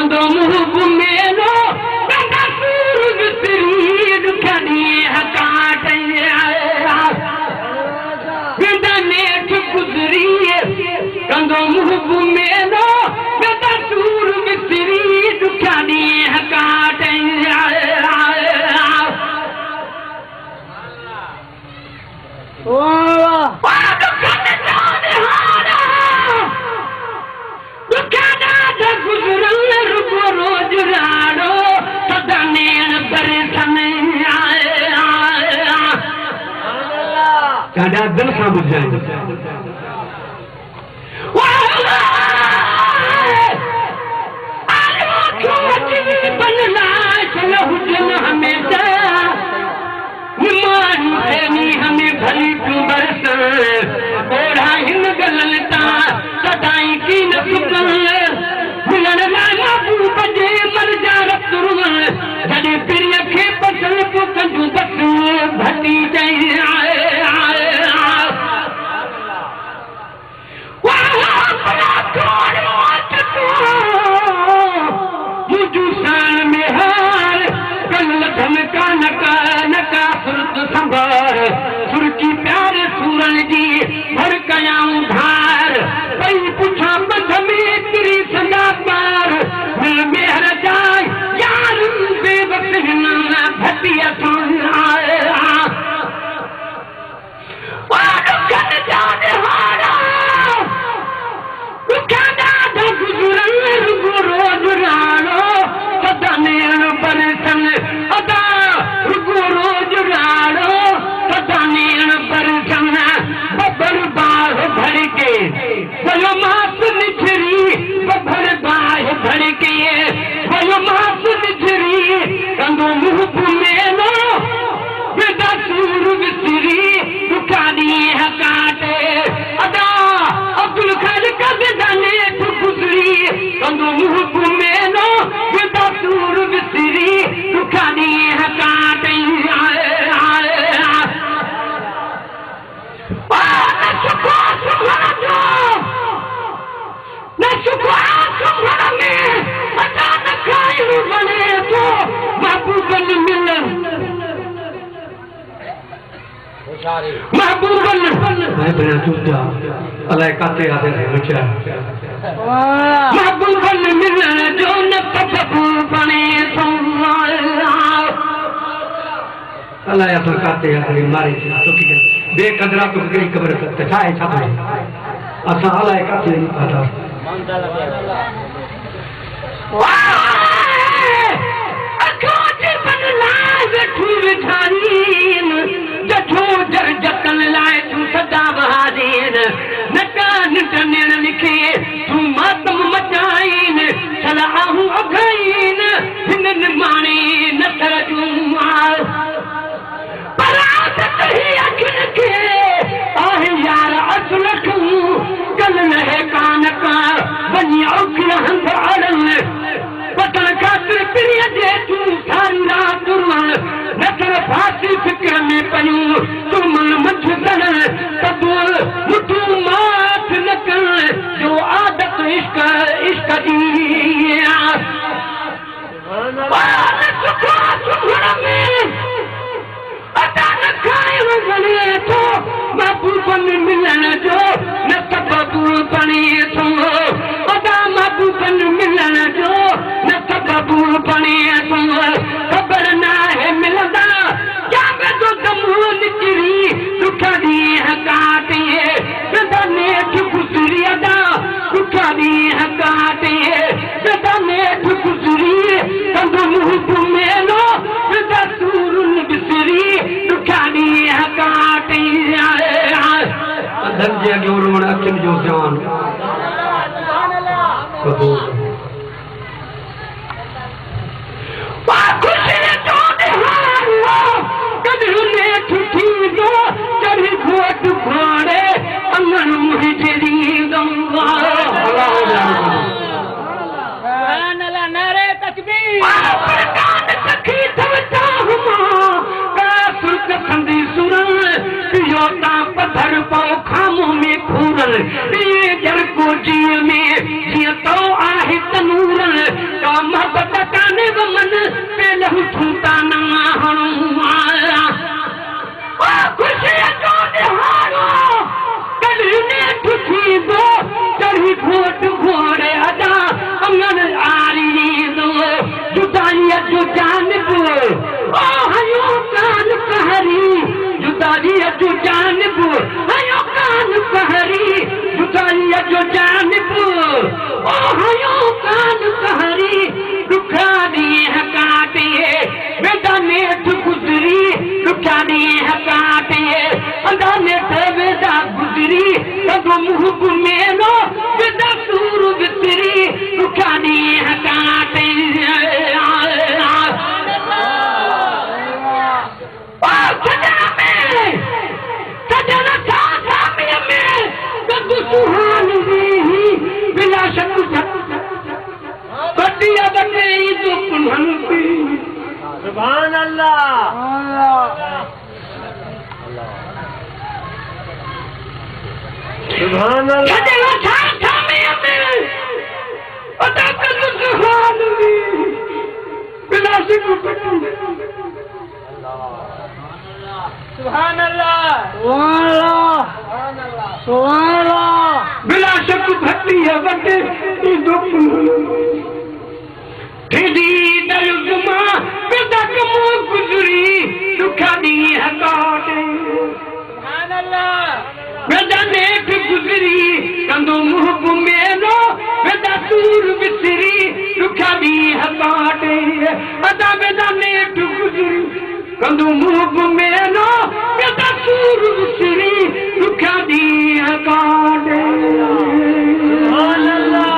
कंदो मुहब मेलो कंदा सूर विसरी दुखड़ी हकाट कंदा नेठ गुजरी कंदो मुहब मेलो कंदा सूर विसरी दुखड़ी हकाट Ada dan sabut jalan. सुरकी प्यार सूरन जी भर कयाऊं धार पई पुछा बध में तेरी संगा पार मैं मेहर जाए यार बेवक्त ना भटिया सुनाए वार कर जाने हारा उखाड़ा द गुजरन रुगो रोज राणो सदा नेण परसन अदा रुगो रोज राणो नीण परसन बबर बाह भर के वयो मास निछरी बबर बाह भर के वयो मास निछरी कंदो मुहब मेलो बेदा सूर विसरी दुखाड़ी हकाटे अदा अब्दुल खालिक बेदा नेठ गुजरी कंदो मुहब मेलो बेदा सूर विसरी दुखाड़ी हकाटे अलाए काते आदे रहे बच्चा महबूबन मिलन जो न पपू बने अलाए असल काते आदे मारे तो की बेकदरा तो गई कब्र सकते छाए छापे असा अलाए काते नहीं पता अखाते बनला वेठू विठारीन जठो जर जतन लाए तू सदा बहादीन नकान टनेन लिखे तू मातम मचाइन सलाहू अघाइन हिनन माने नथर जुमाल परात कही अखिन के आह यार असलखू कल नहे कान का बनी औखिया हंध अड़न पतन खातिर पिरिय जे तू सारी रात तुरमन नथर फासी फिक्र में पयूं तुरमन मछ दन तबुल मुठू माथ नकल जो आदत इश्क इश्क दी वाल सुखा सुखड़ में अचानक खाए वजने तो महबूबन मिलन जो न सबबू बने तो अदा महबूबन मिलन जो न सबबू बने तो खबर ना है मिलदा क्या मैं तो दमू निचरी दुखड़ी हकाते सदा नेठ गुजरी अदा दुखड़ी हकाते सदा नेठ गुजरी कंदो मुहब मेलो सदा सूरन बिसरी दुखड़ी हकाते धन जे अॻियों रोण अखियुनि जो जान कबूल छूता ना हणुआ खुशी जो निहारो कॾहिं ने ठुठी दो चढ़ी घोट घोड़े अदा अंगन आरी दो जुदाई जो जानब ओ हयो कान कहरी जुदाई जो जानब हयो कान कहरी जुदाई जो जानब ओ हयो कान कहरी दुखा दिए काटे बेटा नेठ गुजरी दुखा दिए काटे अंधा नेठ बेटा गुजरी तब मुँह मेरो बेटा सूर बितरी दुखा दिए काटे सजना था में तब सुहान बिना शक बटिया बटे तो पुनंती सुभान अल्लाह सुभान अल्लाह सजना था में तब सुहान बिना शक सुभान अल्लाह सुभान अल्लाह सुभान अल्लाह बिना शक भटिया बटे तो ठेडी दरुगमा बेटा कमो गुजरी दुखा दी है काटे सुभान अल्लाह बेटा नेठ गुजरी कंदो मुँह मेरो बेटा सूर बिसरी दुखा दी है काटे अदा बेटा नेठ गुजरी कंदो मुँह मेरो बेटा सूर बिसरी दुखा दी है काटे सुभान अल्लाह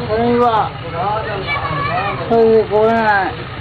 सही बात सही बोलना है